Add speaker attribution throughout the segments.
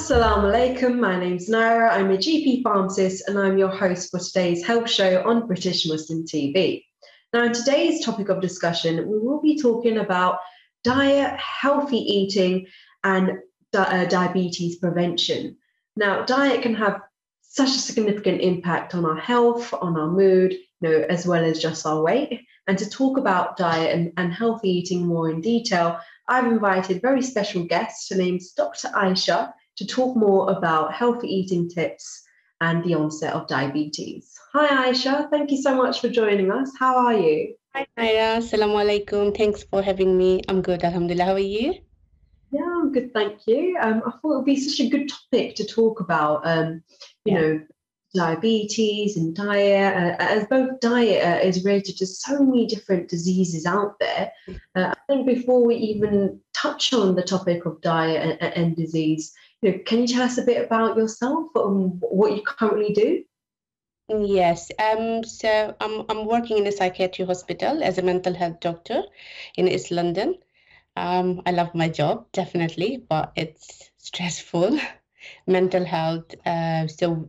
Speaker 1: Assalamu alaikum, my name's Nyrah, I'm a GP pharmacist and I'm your host for today's health show on British Muslim TV. Now in today's topic of discussion, we will be talking about diet, healthy eating and diabetes prevention. Now diet can have such a significant impact on our health, on our mood, as well as just our weight. And to talk about diet and healthy eating more in detail, I've invited very special guest. Her name's Dr Ayesha, to talk more about healthy eating tips and the onset of diabetes. Hi Ayesha, thank you so much for joining us. How are you?
Speaker 2: Hi Nyrah, Assalamu alaikum. Thanks for having me. I'm good, alhamdulillah. How are you?
Speaker 1: Yeah, I'm good, thank you. I thought it would be such a good topic to talk about, diabetes and diet, as both diet is related to so many different diseases out there. I think before we even touch on the topic of diet and disease, can you tell us a bit about yourself and what you currently do?
Speaker 2: Yes, so I'm working in a psychiatry hospital as a mental health doctor in East London. I love my job, definitely, but it's stressful. Mental health, so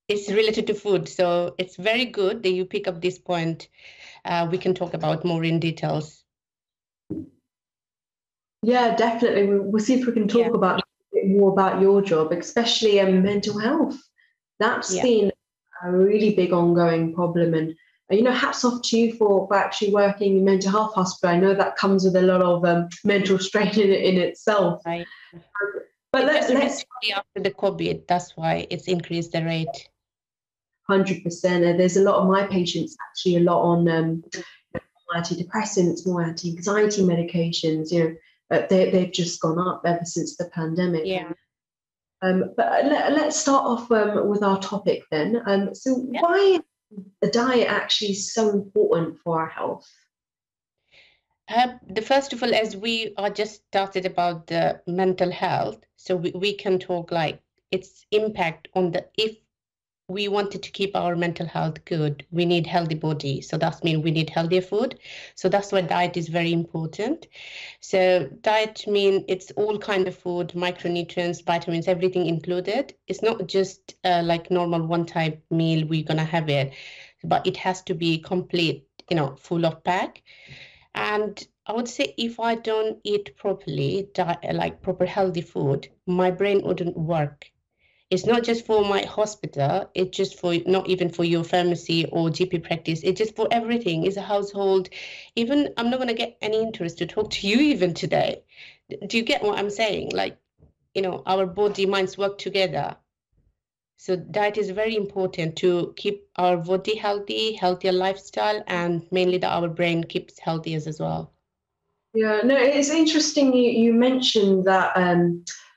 Speaker 2: it's related to food. So it's very good that you pick up this point. We can talk about more in details.
Speaker 1: Yeah, definitely. We'll see if we can talk about a bit more about your job, especially mental health. That's been a really big ongoing problem. And, hats off to you for actually working in mental health hospital. I know that comes with a lot of mental strain in itself.
Speaker 2: Right.
Speaker 1: But
Speaker 2: let's after the COVID, that's why it's increased the rate.
Speaker 1: 100%. There's a lot of my patients actually a lot on antidepressants, more anti-anxiety medications. They've just gone up ever since the pandemic.
Speaker 2: Yeah.
Speaker 1: But let's start off with our topic then. Why is the diet actually so important for our health?
Speaker 2: First of all, as we are just started about the mental health, so we can talk like its impact on if we wanted to keep our mental health good, we need healthy body. So that means we need healthier food. So that's why diet is very important. So diet means it's all kind of food, micronutrients, vitamins, everything included. It's not just like normal one type meal we're gonna have it, but it has to be complete, full of pack. And I would say if I don't eat properly, like proper healthy food, my brain wouldn't work. It's not just for my hospital, it's just for, not even for your pharmacy or GP practice, it's just for everything. It's a household. Even, I'm not going to get any interest to talk to you even today. Do you get what I'm saying? Like, our body, minds work together. So diet is very important to keep our body healthy, healthier lifestyle, and mainly that our brain keeps healthy as well.
Speaker 1: Yeah, no, it's interesting you mentioned that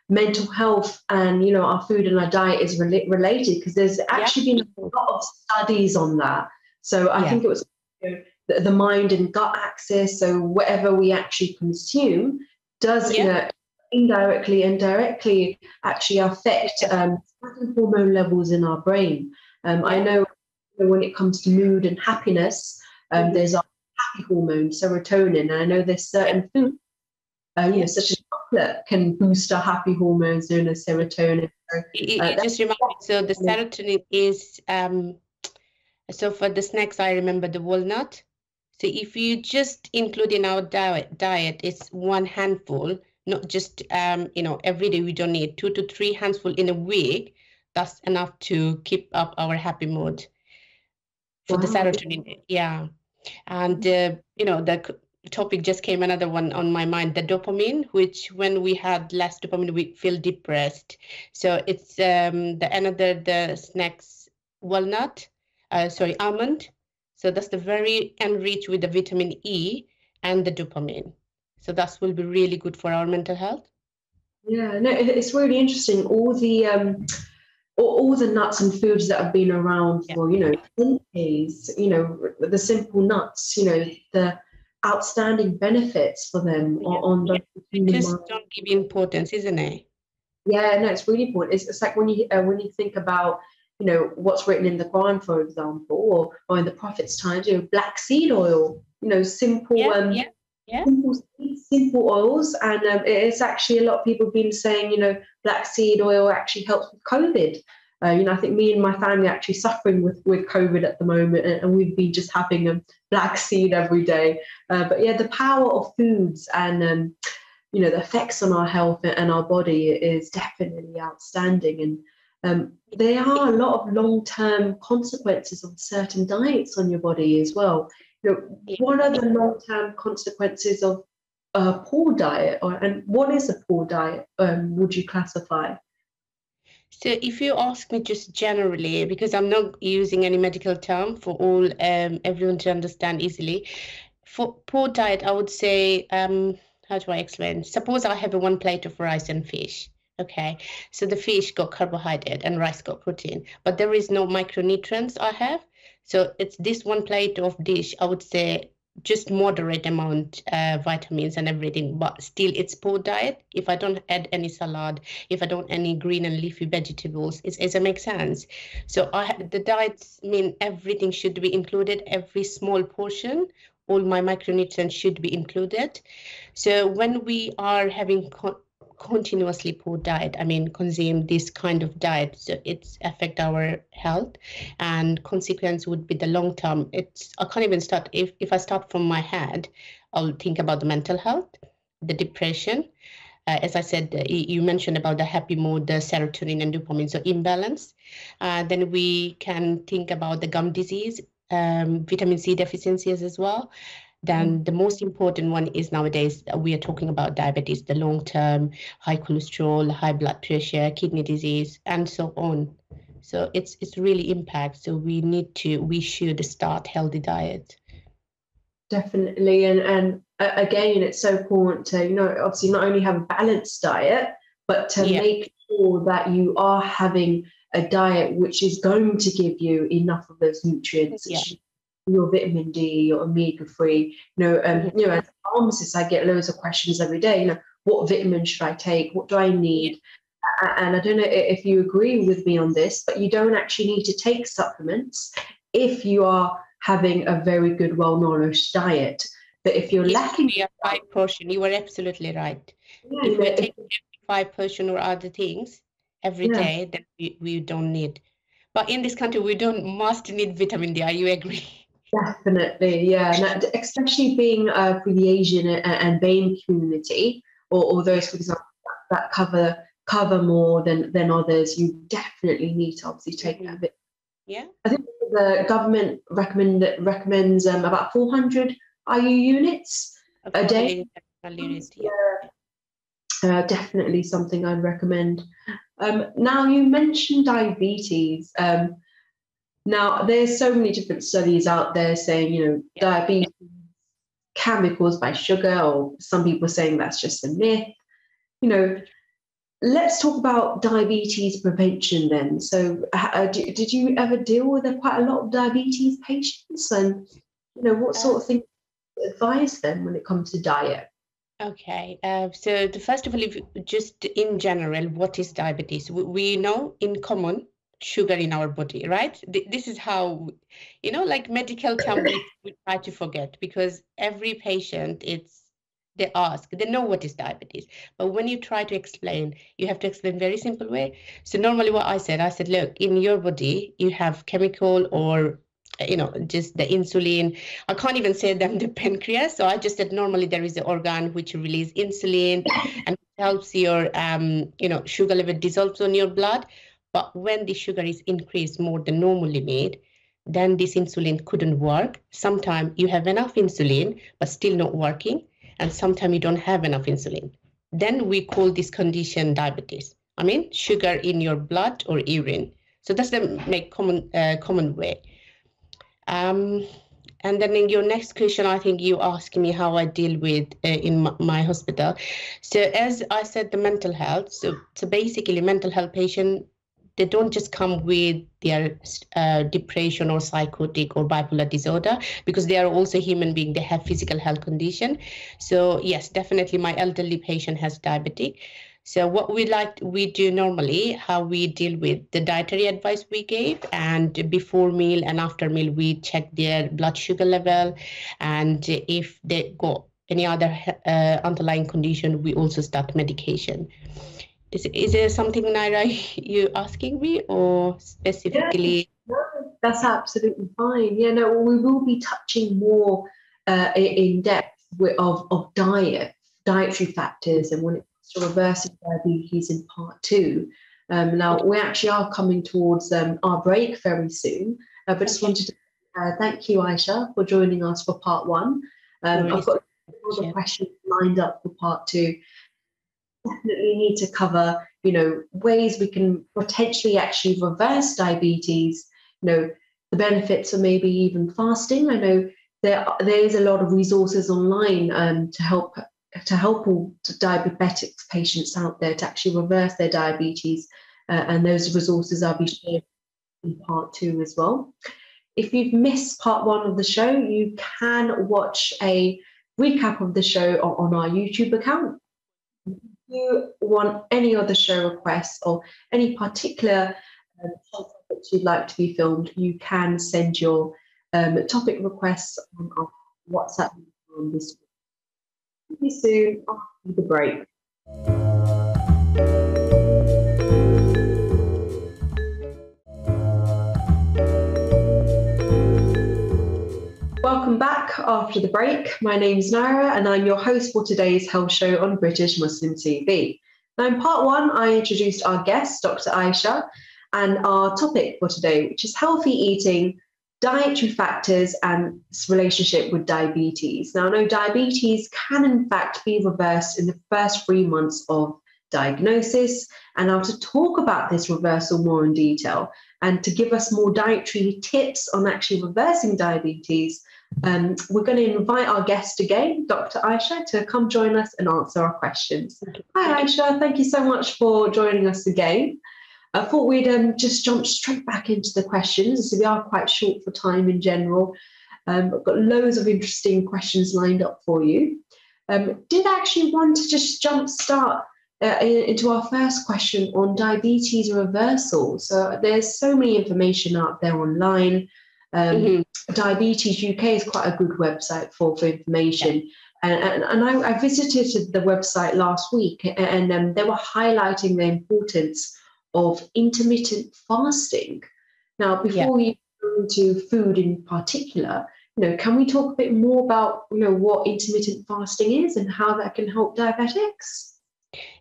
Speaker 1: mental health and our food and our diet is related, because there's actually been a lot of studies on that. So I think it was the mind and gut axis. So whatever we actually consume does indirectly and directly actually affect hormone levels in our brain. I know when it comes to mood and happiness, there's our happy hormone, serotonin, and I know there's certain foods such as chocolate can boost our happy hormones known as serotonin.
Speaker 2: It just reminds me, so the serotonin is, so for the snacks, I remember the walnut. So if you just include in our diet, it's one handful, not just, every day we don't need 2 to 3 handfuls in a week. That's enough to keep up our happy mood for the serotonin. Yeah. And, the topic just came another one on my mind, the dopamine, which when we had less dopamine, we feel depressed. So it's the snacks, almond. So that's the very enriched with the vitamin E and the dopamine. So that will be really good for our mental health.
Speaker 1: Yeah, no, it's really interesting. All the nuts and foods that have been around for, centuries, the simple nuts, the outstanding benefits for them on the
Speaker 2: just don't give importance, isn't it?
Speaker 1: Yeah, no, it's really important. It's like when you think about what's written in the Quran, for example, or in the Prophet's times, black seed oil, simple simple seeds simple oils, and it's actually a lot of people have been saying, black seed oil actually helps with COVID. I think me and my family are actually suffering with COVID at the moment, and we've been just having a black seed every day. But yeah, the power of foods and the effects on our health and our body is definitely outstanding. And there are a lot of long-term consequences of certain diets on your body as well. What are the long-term consequences of a poor diet, and what is a poor diet? Would you classify?
Speaker 2: So if you ask me just generally, because I'm not using any medical term for all everyone to understand easily, for poor diet, I would say, how do I explain? Suppose I have 1 plate of rice and fish. Okay, so the fish got carbohydrate and rice got protein, but there is no micronutrients I have. So it's this 1 plate of dish, I would say, just moderate amount vitamins and everything, but still it's poor diet if I don't add any salad, if I don't any green and leafy vegetables. It makes sense. So the diets mean everything should be included, every small portion, all my micronutrients should be included. So when we are having continuously poor diet, I mean consume this kind of diet, so it's affect our health, and consequence would be the long term. I can't even start. If I start from my head, I'll think about the mental health, the depression, as I said, you mentioned about the happy mood, the serotonin and dopamine, so imbalance. Then we can think about the gum disease, vitamin C deficiencies as well. Then the most important one is nowadays we are talking about diabetes, the long-term high cholesterol, high blood pressure, kidney disease, and so on. So it's really impact. So we should start healthy diet.
Speaker 1: Definitely, and again, it's so important to obviously not only have a balanced diet, but to make sure that you are having a diet which is going to give you enough of those nutrients. Your vitamin D, your omega-3, as a pharmacist, I get loads of questions every day, what vitamin should I take? What do I need? And I don't know if you agree with me on this, but you don't actually need to take supplements if you are having a very good, well-nourished diet. But if you're lacking...
Speaker 2: 5%, you are absolutely right. If we take 5% or other things every day, then we don't need. But in this country, we must need vitamin D. Are you agree?
Speaker 1: Definitely, yeah. And especially being for the Asian and BAME community, or those, for example, that cover more than others, you definitely need to obviously take that bit.
Speaker 2: Yeah.
Speaker 1: I think the government recommends about 400 IU units a day. Definitely something I'd recommend. Now, you mentioned diabetes. Now, there's so many different studies out there saying, diabetes can be caused by sugar, or some people saying that's just a myth. Let's talk about diabetes prevention then. So did you ever deal with quite a lot of diabetes patients? And, what sort of things do you advise them when it comes to diet?
Speaker 2: Okay, so first of all, just in general, what is diabetes? We know in common sugar in our body, right? This is how, like medical term, we try to forget, because every patient, they know what is diabetes. But when you try to explain, you have to explain very simple way. So normally what I said, look, in your body, you have chemical or just the insulin. I can't even say them the pancreas. So I just said normally there is an organ which release insulin and helps your, sugar level dissolves on your blood. But when the sugar is increased more than normally made, then this insulin couldn't work. Sometimes you have enough insulin, but still not working. And sometimes you don't have enough insulin. Then we call this condition diabetes. I mean, sugar in your blood or urine. So that's the common way. And then in your next question, I think you asked me how I deal with in my hospital. So as I said, the mental health. So basically, mental health patient, they don't just come with their depression or psychotic or bipolar disorder, because they are also human beings. They have physical health condition. So yes, definitely my elderly patient has diabetic. So what we do normally, how we deal with the dietary advice we gave, and before meal and after meal, we check their blood sugar level. And if they got any other underlying condition, we also start medication. Is there something, Nyrah, you asking me, or specifically?
Speaker 1: Yeah, no, that's absolutely fine. Yeah, no, we will be touching more in depth of dietary factors, and when it comes to reversing diabetes in part 2. Now, we actually are coming towards our break very soon, but just wanted to thank you, Ayesha, for joining us for part 1. I've got all the questions lined up for part 2. Definitely need to cover, ways we can potentially actually reverse diabetes, the benefits of maybe even fasting. I know there is a lot of resources online to help all diabetic patients out there to actually reverse their diabetes, and those resources I'll be sharing in part 2 as well. If you've missed part 1 of the show, you can watch a recap of the show on our YouTube account. If you want any other show requests or any particular topics you'd like to be filmed, you can send your topic requests on our WhatsApp on this. See you soon after the break. Welcome back after the break. My name's Nyrah and I'm your host for today's health show on British Muslim TV. Now in part 1, I introduced our guest, Dr Ayesha, and our topic for today, which is healthy eating, dietary factors and its relationship with diabetes. Now I know diabetes can in fact be reversed in the first 3 months of diagnosis, and now to talk about this reversal more in detail and to give us more dietary tips on actually reversing diabetes, we're going to invite our guest again, Dr Ayesha, to come join us and answer our questions. Hi Ayesha, thank you so much for joining us again. I thought we'd just jump straight back into the questions, so we are quite short for time in general. I've got loads of interesting questions lined up for you. Did actually want to just start into our first question on diabetes reversal. So there's so many information out there online. Diabetes UK is quite a good website for information. And I visited the website last week, and they were highlighting the importance of intermittent fasting. Now, before we go into food in particular, can we talk a bit more about what intermittent fasting is and how that can help diabetics?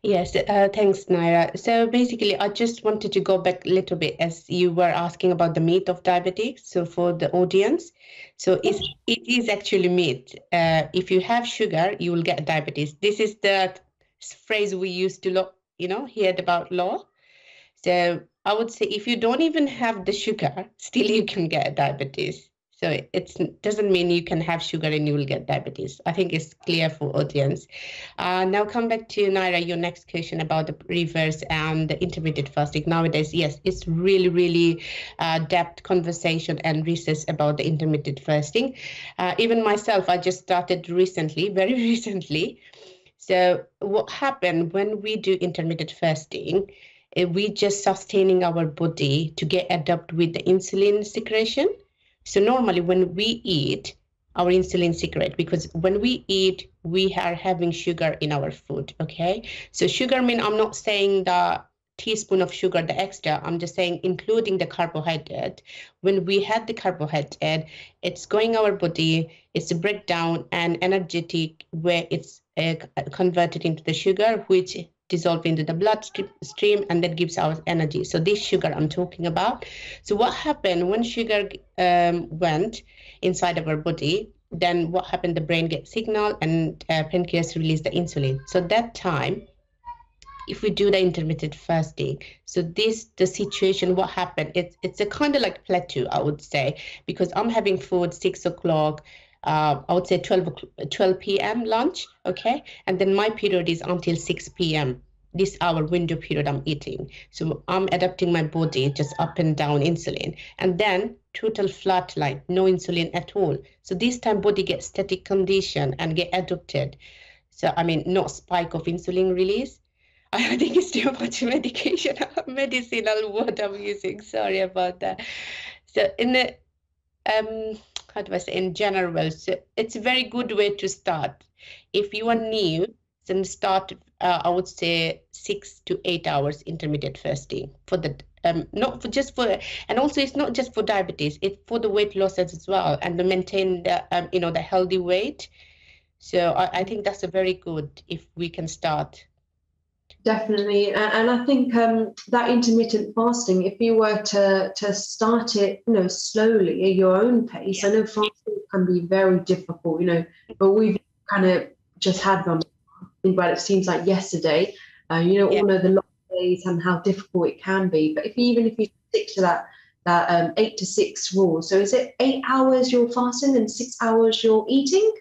Speaker 2: Yes, thanks, Nyrah. So basically, I just wanted to go back a little bit as you were asking about the myth of diabetics. So for the audience, so it is actually myth. If you have sugar, you will get diabetes. This is the phrase we used to, hear about law. So I would say if you don't even have the sugar, still you can get diabetes. So it doesn't mean you can have sugar and you will get diabetes. I think it's clear for audience. Now come back to Nyrah, your next question about the reverse and the intermittent fasting. Nowadays, yes, it's really, really depth conversation and research about the intermittent fasting. Even myself, I just started recently, very recently. So what happened when we do intermittent fasting, we just sustaining our body to get adapted with the insulin secretion. So normally when we eat, our insulin secrete, because when we eat, we are having sugar in our food, okay? So sugar mean, I'm not saying the teaspoon of sugar, the extra, I'm just saying including the carbohydrate. When we had the carbohydrate, it's going our body, it's a breakdown and energetic where it's converted into the sugar, which dissolve into the bloodstream, and that gives our energy. So this sugar I'm talking about. So what happened when sugar went inside of our body, then what happened? The brain gets signal and pancreas release the insulin. So that time, if we do the intermittent fasting, so the situation, what happened, it's a kind of like plateau, I would say, because I'm having food 6 o'clock, I would say 12 p.m. lunch, okay? And then my period is until 6 p.m. This hour window period I'm eating. So I'm adapting my body just up and down insulin. And then total flat line, no insulin at all. So this time body gets static condition and get adapted. So, no spike of insulin release. I think it's too much medicinal word I'm using. Sorry about that. So in the, how do I say, in general, so it's a very good way to start. If you are new, then start, I would say 6 to 8 hours intermittent fasting for the, not for just for, and also it's not just for diabetes, it's for the weight loss as well, and to maintain the, the healthy weight. So I think that's a very good if we can start.
Speaker 1: Definitely, and I think that intermittent fasting, if you were to start it, slowly at your own pace. I know fasting can be very difficult, but we've kind of just had them. But it seems like yesterday, all of the long days and how difficult it can be. But even if you stick to that 8 to 6 rule, so is it 8 hours you're fasting and 6 hours you're eating?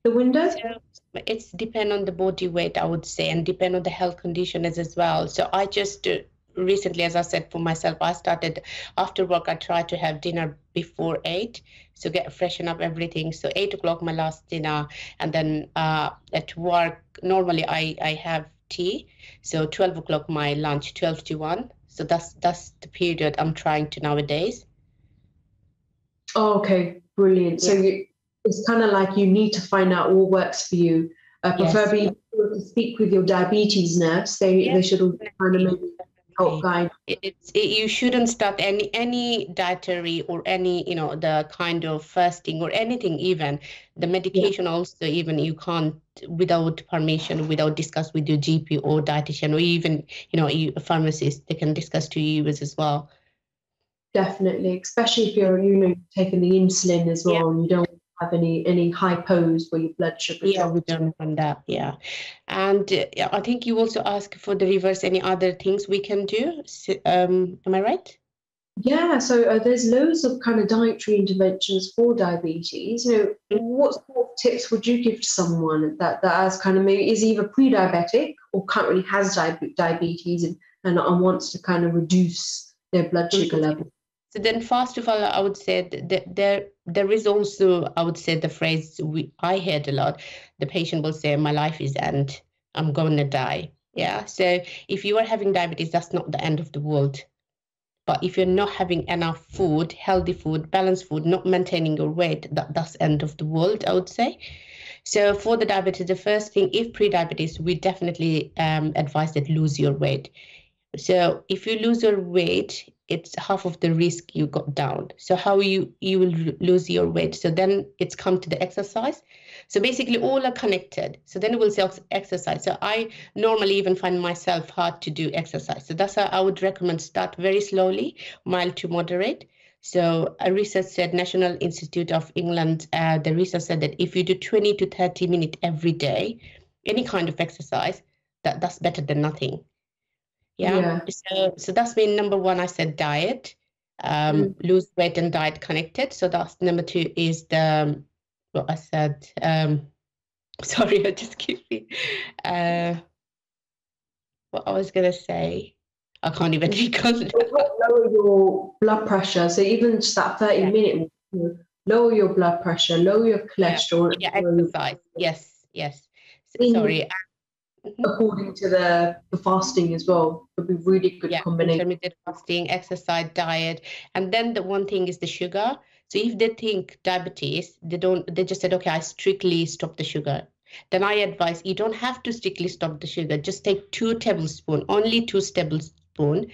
Speaker 1: The window?
Speaker 2: So it's depend on the body weight, I would say, and depend on the health condition as well. So I just recently, as I said, for myself, I started after work, I try to have dinner before 8, so freshen up everything. So 8 o'clock my last dinner, and then at work normally I have tea, so 12 o'clock my lunch, 12 to 1. So that's the period I'm trying to nowadays.
Speaker 1: Oh, okay, brilliant. So it's kind of like you need to find out what works for you. Preferably to speak with your diabetes nurse. They should also kind of maybe help guide.
Speaker 2: You shouldn't start any dietary or any, the kind of fasting or anything, even the medication also, even you can't without permission, without discuss with your GP or dietitian, or even, a pharmacist, they can discuss to you as well.
Speaker 1: Definitely, especially if you're, taking the insulin as well, and you don't have any hypos where your blood sugar drops.
Speaker 2: We don't want that, And I think you also ask for the reverse, any other things we can do. So, am I right?
Speaker 1: Yeah, so there's loads of kind of dietary interventions for diabetes. What sort of tips would you give to someone that has kind of maybe is either pre-diabetic or currently has diabetes and wants to kind of reduce their blood sugar level?
Speaker 2: So then, first of all, I would say that there is also, I would say, the phrase I heard a lot. The patient will say, "My life is end. I'm going to die." Yeah. So if you are having diabetes, that's not the end of the world. But if you're not having enough food, healthy food, balanced food, not maintaining your weight, that's end of the world, I would say. So for the diabetes, the first thing, if pre-diabetes, we definitely advise that lose your weight. So if you lose your weight, it's half of the risk you got down. So how you will lose your weight. So then it's come to the exercise. So basically all are connected. So then we'll say exercise. So I normally even find myself hard to do exercise. So that's how I would recommend start very slowly, mild to moderate. So a research said, National Institute of England, the research said that if you do 20 to 30 minutes every day, any kind of exercise, that's better than nothing. So that's been number one. I said diet, lose weight and diet connected. So that's number 2 is what I said. Sorry, I just keep it. What I was gonna say, I can't even recall.
Speaker 1: Lower your blood pressure. So even just that 30 minute, lower your blood pressure, lower your cholesterol.
Speaker 2: Exercise. Yes. Sorry.
Speaker 1: According to the fasting as well, would be really good combination.
Speaker 2: Intermittent fasting, exercise, diet, and then the one thing is the sugar. So if they think diabetes, they just said, okay, I strictly stop the sugar. Then I advise you don't have to strictly stop the sugar. Just take 2 tablespoons, only 2 tablespoons.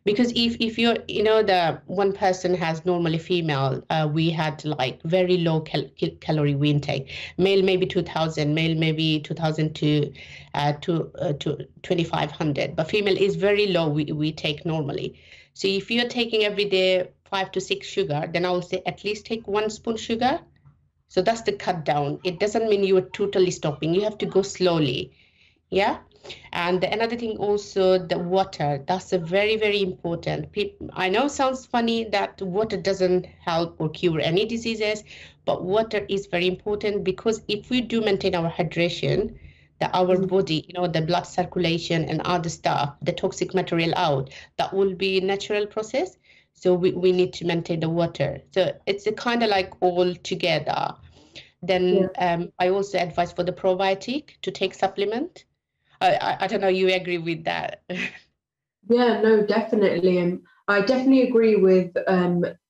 Speaker 2: Because if you're, the one person has normally female, we had like very low calorie we intake. Male maybe 2,000, male maybe 2,000 to 2,500. But female is very low. We take normally. So if you're taking every day 5 to 6 sugar, then I will say at least take 1 spoon sugar. So that's the cut down. It doesn't mean you are totally stopping. You have to go slowly. Yeah. And another thing also, the water, that's a very, very important. I know it sounds funny that water doesn't help or cure any diseases, but water is very important because if we do maintain our hydration, our body, the blood circulation and other stuff, the toxic material out, that will be a natural process. So we need to maintain the water. So it's a kind of like all together. Then I also advise for the probiotic to take supplement. I don't know, you agree with that?
Speaker 1: Yeah, no, definitely. And I definitely agree with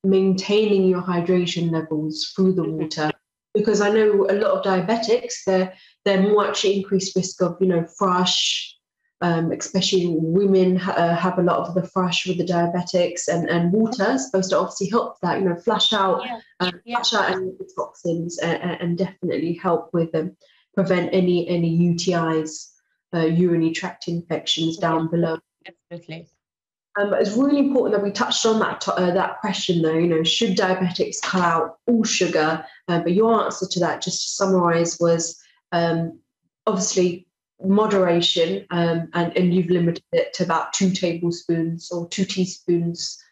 Speaker 1: maintaining your hydration levels through the water. because I know a lot of diabetics, they're more actually increased risk of, thrush, especially women have a lot of the thrush with the diabetics, and water is supposed to obviously help that, flush out, flush out any of the toxins, and definitely help with prevent any UTIs, urinary tract infections down below.
Speaker 2: Absolutely.
Speaker 1: It's really important that we touched on that question, though. Should diabetics cut out all sugar? But your answer to that, just to summarise, was obviously moderation, and you've limited it to about 2 tablespoons or 2 teaspoons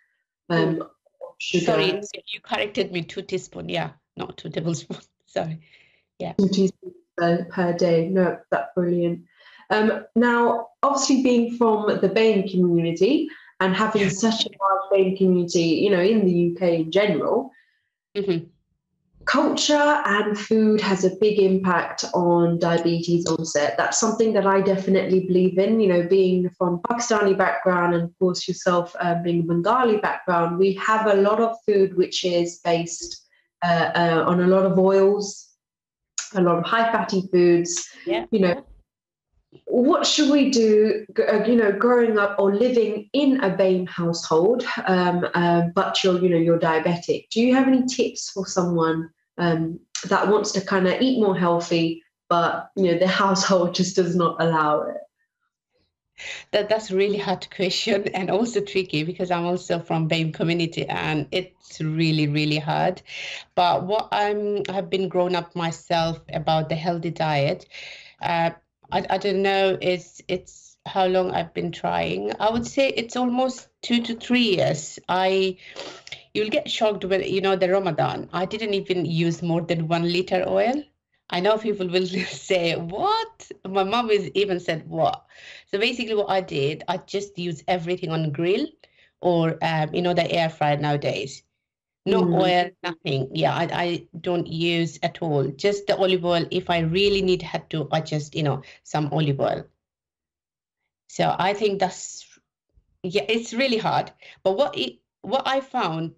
Speaker 1: of sugar.
Speaker 2: Sorry, you corrected me. 2 teaspoons, not 2 tablespoons. Sorry,
Speaker 1: 2 teaspoons per day. No, that's brilliant. Now, obviously, being from the BAME community and having such a large BAME community, in the UK in general, culture and food has a big impact on diabetes onset. That's something that I definitely believe in. Being from Pakistani background, and of course yourself being Bengali background, we have a lot of food which is based on a lot of oils, a lot of high fatty foods. What should we do, growing up or living in a BAME household, but you're diabetic? Do you have any tips for someone that wants to kind of eat more healthy, but their household just does not allow it?
Speaker 2: That's a really hard question, and also tricky, because I'm also from BAME community, and it's really, really hard. But what I've been grown up myself about the healthy diet. I don't know, it's how long I've been trying. I would say it's almost 2 to 3 years. You'll get shocked when, the Ramadan. I didn't even use more than 1 liter oil. I know people will say, what? My mom has even said, what? So basically what I did, I just use everything on grill or, the air fryer nowadays. No oil, nothing. I don't use at all. Just the olive oil. If I really had to, I just, some olive oil. So I think it's really hard. But what I found,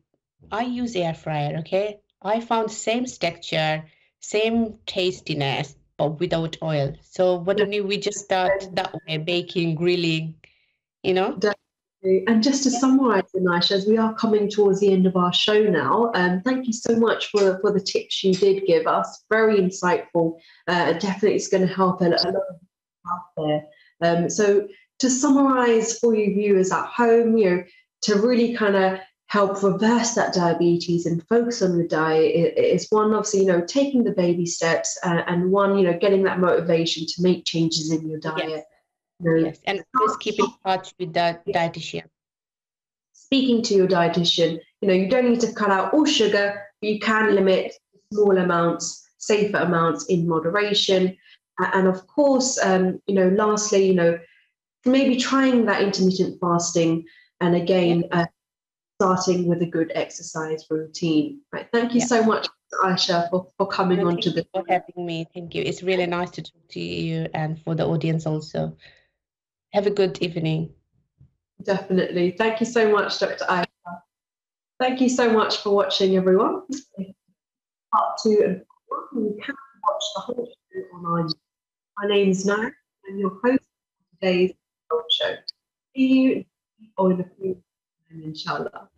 Speaker 2: I use air fryer, okay? I found same texture, same tastiness, but without oil. So why don't we just start that way, baking, grilling,
Speaker 1: And just to summarise, Ayesha, as we are coming towards the end of our show now, thank you so much for the tips you did give us. Very insightful. Definitely it's going to help a lot of people out there. So to summarise for you viewers at home, to really kind of help reverse that diabetes and focus on the diet is one, obviously, taking the baby steps, and one, getting that motivation to make changes in your diet.
Speaker 2: Yes, and just keep in touch with the dietitian.
Speaker 1: Speaking to your dietitian, you don't need to cut out all sugar, but you can limit small amounts, safer amounts in moderation. And of course, lastly, maybe trying that intermittent fasting, and again, starting with a good exercise routine. Right. Thank you so much, Ayesha, for coming on to the.
Speaker 2: Thank you for having me. Thank you. It's really nice to talk to you, and for the audience also. Have a good evening.
Speaker 1: Definitely. Thank you so much, Dr. Ayesha. Thank you so much for watching, everyone. Part 2 and 4. You can watch the whole show online. My name is Nyrah, and your host for today's show. See you in the future, inshallah.